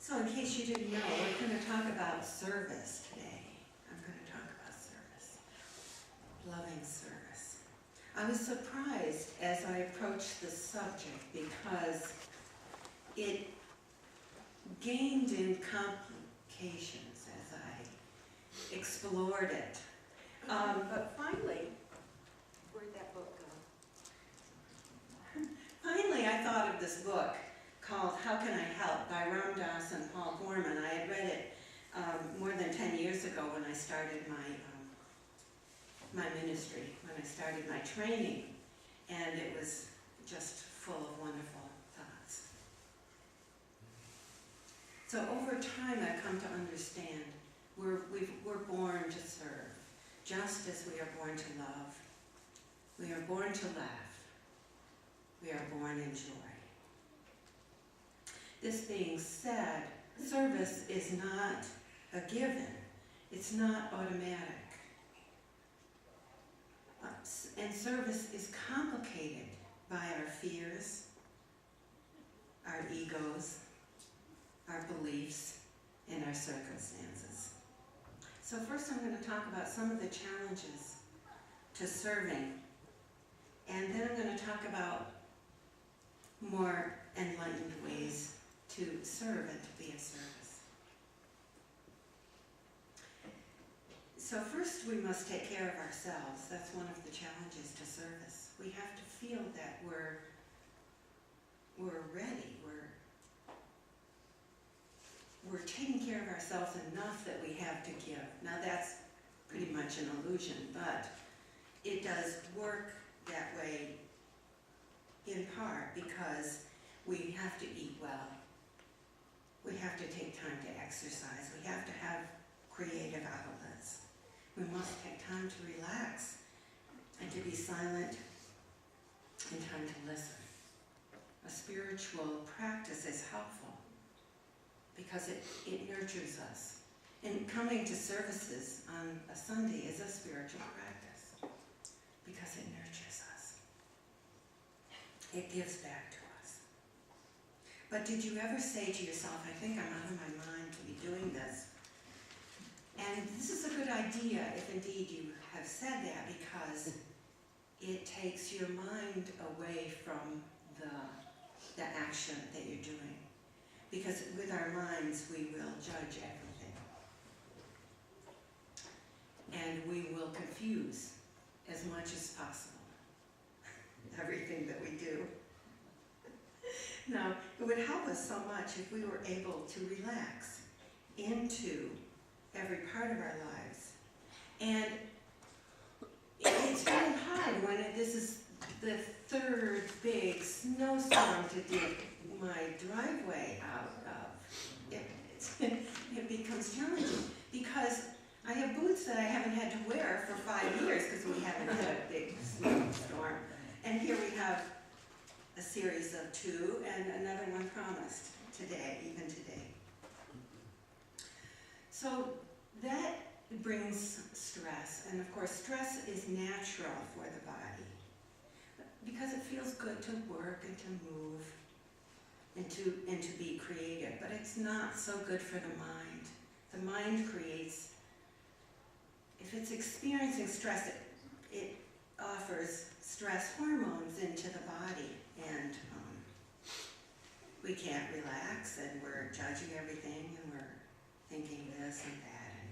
So in case you didn't know, we're going to talk about service today. I'm going to talk about service, loving service. I was surprised as I approached this subject because it gained in complications as I explored it. But finally, where'd that book go? Finally, I thought of this book called How Can I Help by Ram Dass and Paul Gorman. I had read it more than 10 years ago when I started my ministry, when I started my training, and it was just full of wonderful thoughts. So over time, I've come to understand we're born to serve, just as we are born to love. We are born to laugh. We are born in joy. This being said, service is not a given. It's not automatic. And service is complicated by our fears, our egos, our beliefs, and our circumstances. So first I'm going to talk about some of the challenges to serving, and then I'm going to talk about more enlightened ways to serve and to be of service. So first we must take care of ourselves. That's one of the challenges to service. We have to feel that we're ready. We're taking care of ourselves enough that we have to give. Now that's pretty much an illusion, but it does work that way in part because we have to eat well. We have to take time to exercise. We have to have creative outlets. We must take time to relax and to be silent and time to listen. A spiritual practice is helpful because it nurtures us. And coming to services on a Sunday is a spiritual practice because it nurtures us. It gives back to us. But did you ever say to yourself, I think I'm out of my mind to be doing this? And this is a good idea if indeed you have said that, because it takes your mind away from the action that you're doing. Because with our minds we will judge everything. And we will confuse as much as possible everything that we do. Now, it would help us so much if we were able to relax into every part of our lives. And it's really hard when this is the third big snowstorm to dig my driveway out of. It becomes challenging because I have boots that I haven't had to wear for 5 years because we haven't had a big snowstorm. And here we have a series of 2 and another one promised today, even today. So that brings stress, and of course stress is natural for the body because it feels good to work and to move and to be creative, but it's not so good for the mind. The mind creates, if it's experiencing stress, it offers stress hormones into the body, and we can't relax, and we're judging everything, and we're thinking this and that, and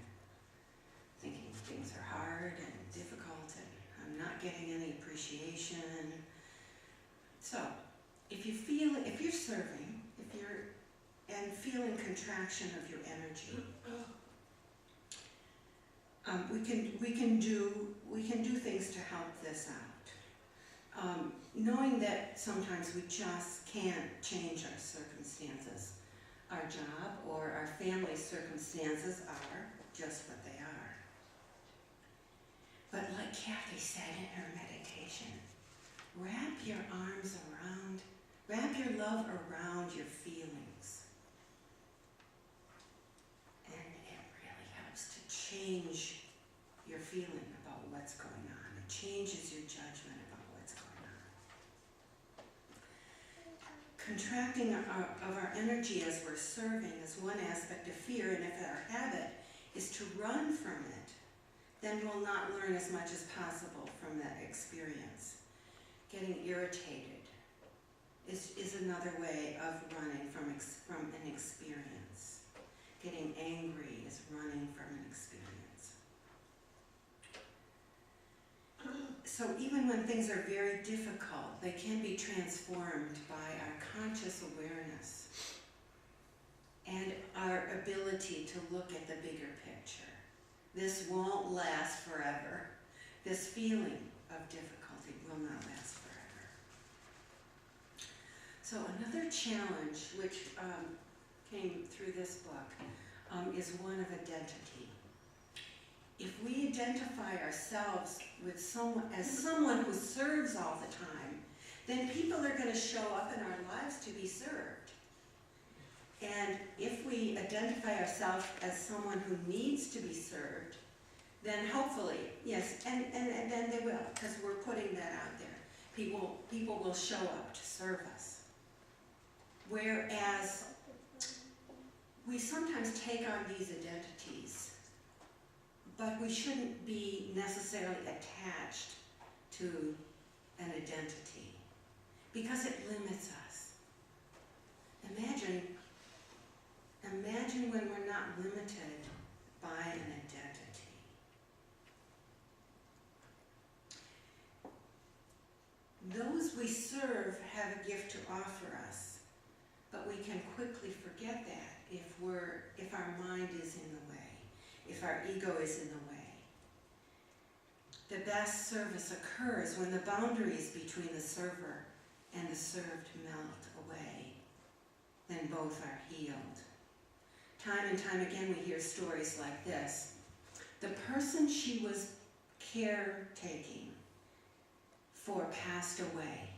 thinking things are hard and difficult, and I'm not getting any appreciation. So, if you're serving, and feeling contraction of your energy, we can do things to help this out. Knowing that sometimes we just can't change our circumstances. Our job or our family circumstances are just what they are. But like Kathy said in her meditation, wrap your love around your feelings. And it really helps to change your feeling about what's going on. It changes your judgment about what's going on. contracting of our energy as we're serving is one aspect of fear, and if our habit is to run from it, then we'll not learn as much as possible from that experience. Getting irritated is another way of running from an experience. Getting angry is running from an experience. So even when things are very difficult, they can be transformed by our conscious awareness and our ability to look at the bigger picture. This won't last forever. This feeling of difficulty will not last forever. So another challenge which came through this book is one of identity. If we identify ourselves with someone who serves all the time, then people are going to show up in our lives to be served. And if we identify ourselves as someone who needs to be served, then hopefully, yes, and then they will, because we're putting that out there. People will show up to serve us. Whereas we sometimes take on these identities, but we shouldn't be necessarily attached to an identity because it limits us. Imagine when we're not limited by an identity. Those we serve have a gift to offer us, but we can quickly forget that if our mind is in the way. If our ego is in the way. The best service occurs when the boundaries between the server and the served melt away. Then both are healed. Time and time again we hear stories like this. The person she was caretaking for passed away,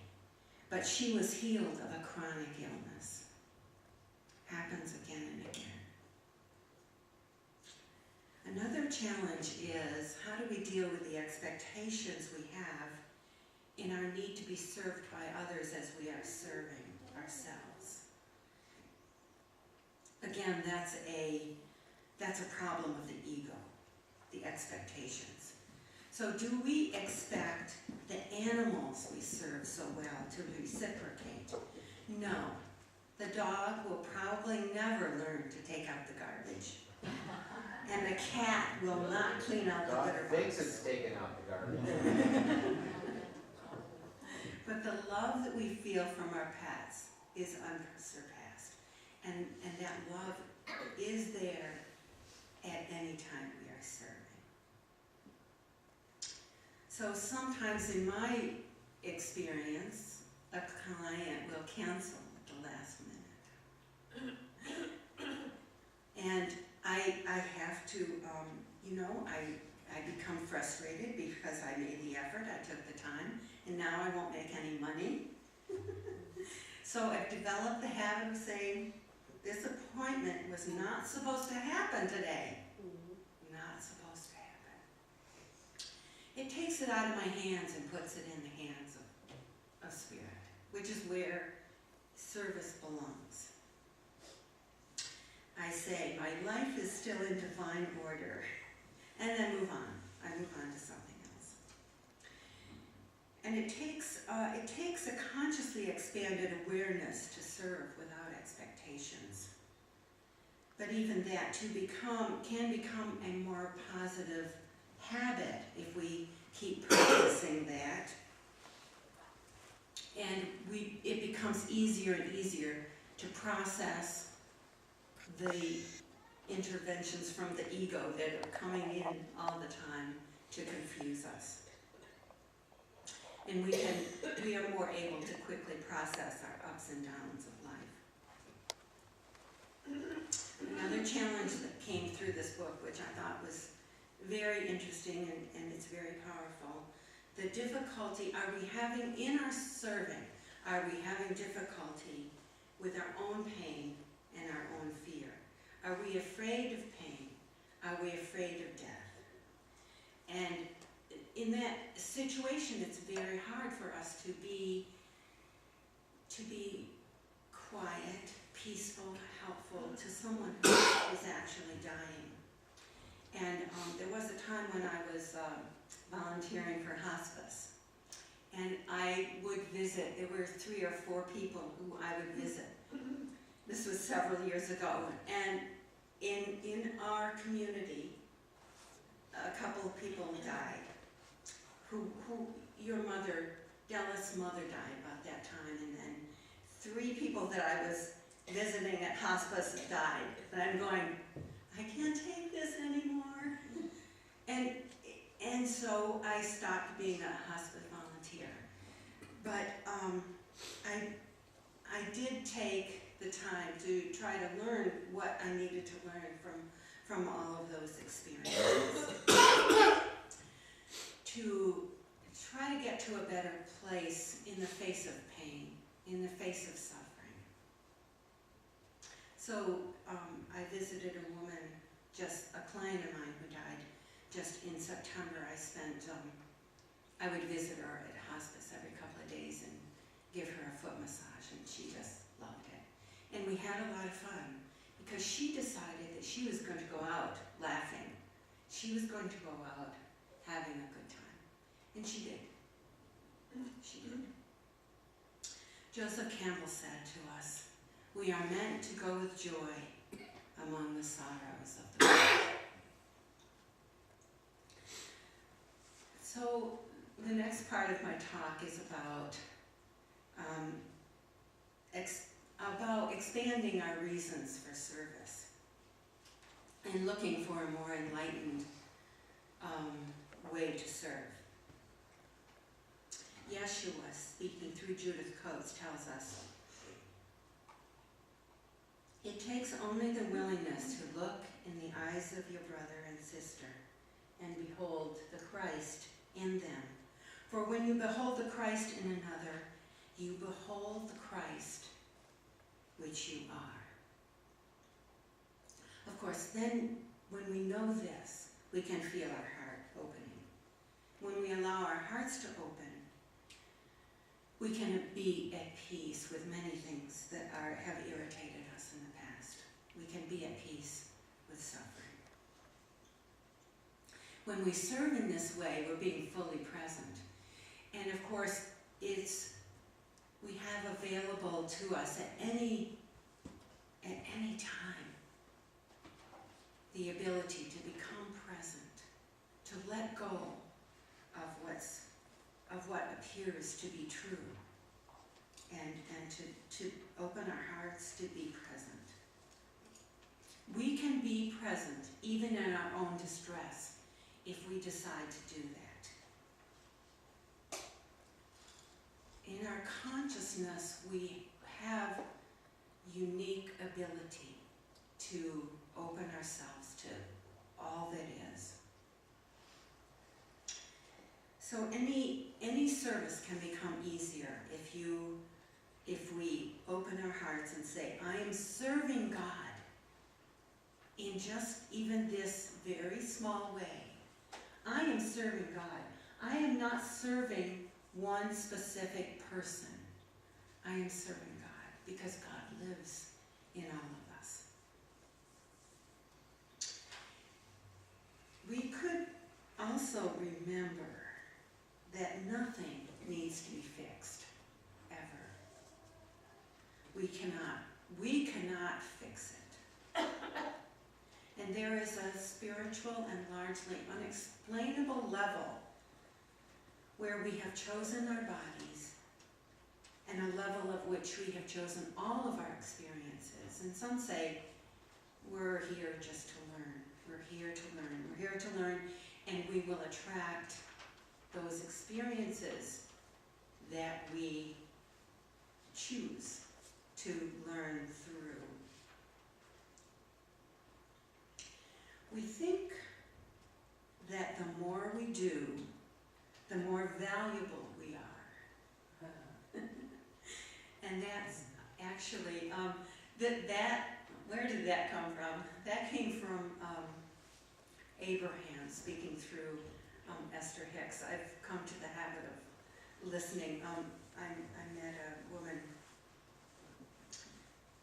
but she was healed of a chronic illness. Happens again and again. Another challenge is, how do we deal with the expectations we have in our need to be served by others as we are serving ourselves? Again, that's a problem of the ego, the expectations. So do we expect the animals we serve so well to reciprocate? No. The dog will probably never learn to take out the garbage. And the cat will not clean out the litter box. Thinks it's taking out the garbage. But the love that we feel from our pets is unsurpassed. And that love is there at any time we are serving. So sometimes in my experience, a client will cancel at the last minute. And I have to, I become frustrated because I made the effort, I took the time, and now I won't make any money. So I've developed the habit of saying, this appointment was not supposed to happen today. Not supposed to happen. It takes it out of my hands and puts it in the hands of Spirit, which is where service belongs. I say, my life is still in divine order, and then move on. I move on to something else. And it takes a consciously expanded awareness to serve without expectations. But even that can become a more positive habit if we keep practicing that. And it becomes easier and easier to process the interventions from the ego that are coming in all the time to confuse us. And we are more able to quickly process our ups and downs of life. Another challenge that came through this book, which I thought was very interesting and it's very powerful, the difficulty, are we having in our serving, are we having difficulty with our own pain and our own fear? Are we afraid of pain? Are we afraid of death? And in that situation, it's very hard for us to be quiet, peaceful, helpful to someone who is actually dying. And there was a time when I was volunteering for hospice, and I would visit. There were 3 or 4 people who I would visit. This was several years ago, and in our community, a couple of people died. Who your mother, Della's mother, died about that time, and then 3 people that I was visiting at hospice died. And I'm going, I can't take this anymore. And so I stopped being a hospice volunteer. But I did take the time to try to learn what I needed to learn from all of those experiences. To try to get to a better place in the face of pain, in the face of suffering. So I visited a woman, just a client of mine who died just in September. I would visit her at hospice every couple of days and give her a foot massage, and she just loved it. And we had a lot of fun because she decided that she was going to go out laughing. She was going to go out having a good time. And she did. She did. Joseph Campbell said to us, "We are meant to go with joy among the sorrows of the world." So the next part of my talk is about expanding our reasons for service and looking for a more enlightened way to serve. Yeshua, speaking through Judith Coates, tells us, "It takes only the willingness to look in the eyes of your brother and sister and behold the Christ in them. For when you behold the Christ in another, you behold the Christ which you are." Of course, then when we know this, we can feel our heart opening. When we allow our hearts to open, we can be at peace with many things that have irritated us in the past. We can be at peace with suffering. When we serve in this way, we're being fully present. And of course, we have available to us at any time the ability to become present, to let go of what appears to be true, and to open our hearts to be present. We can be present even in our own distress if we decide to do that. In our consciousness, we have unique ability to open ourselves to all that is. So any service can become easier if we open our hearts and say, I am serving God in just even this very small way. I am serving God. I am not serving one specific person. I am serving God because God lives in all of us. We could also remember that nothing needs to be fixed, ever. We cannot fix it. And there is a spiritual and largely unexplainable level where we have chosen our bodies and a level of which we have chosen all of our experiences. And some say, we're here just to learn. We're here to learn. We're here to learn, and we will attract those experiences that we choose to learn through. We think that the more we do, the more valuable we are. And that's actually, where did that come from? That came from Abraham speaking through Esther Hicks. I've come to the habit of listening. I met a woman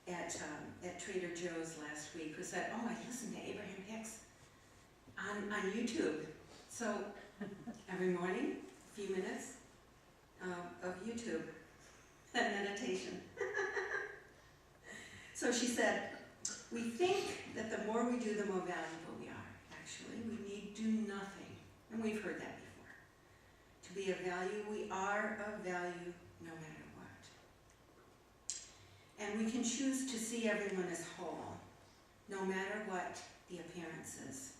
at Trader Joe's last week who said, "Oh, I listened to Abraham Hicks on YouTube." So every morning, a few minutes of YouTube and meditation. So she said, "We think that the more we do, the more valuable we are. Actually, we need do nothing." And we've heard that before. To be of value, we are of value no matter what. And we can choose to see everyone as whole, no matter what the appearance is.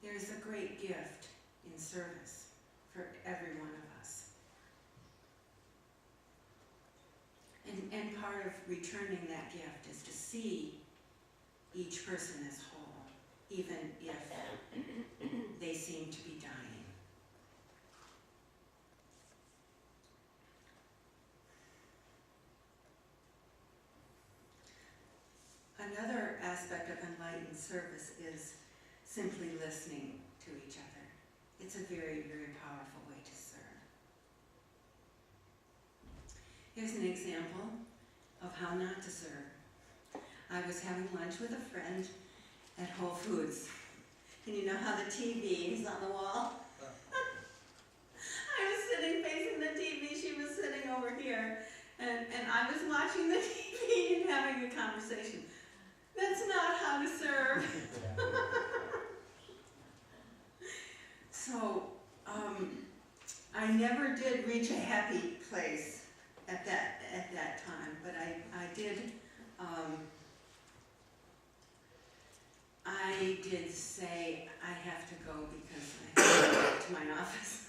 There is a great gift in service for every one of us. And part of returning that gift is to see each person as whole, even if they seem to be dying. Another aspect of enlightened service is simply listening to each other. It's a very, very powerful way to serve. Here's an example of how not to serve. I was having lunch with a friend at Whole Foods. And you know how the TV is on the wall? I was sitting facing the TV, she was sitting over here, and I was watching the TV and having a conversation. That's not how to serve. So, I never did reach a happy place at that time, but I did say I have to go because I have to go back to my office.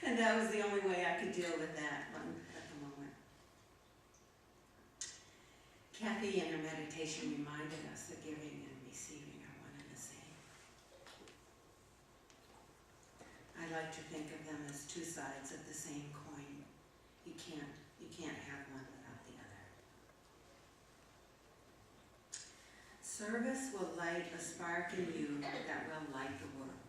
And that was the only way I could deal with that one at the moment. Kathy in her meditation reminded us that giving and receiving are one and the same. I like to think of them as two sides of the same coin. You can't have one without the other. Service will light a spark in you that will light the world.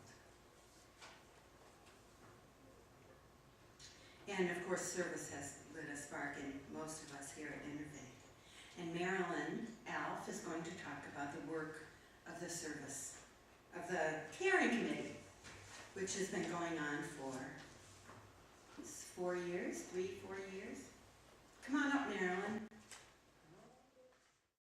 And of course, service has lit a spark in most of us here at Interfaith. And Marilyn Alf is going to talk about the work of the service, of the caring committee, which has been going on for 4 years, 3-4 years. Come on up, Marilyn.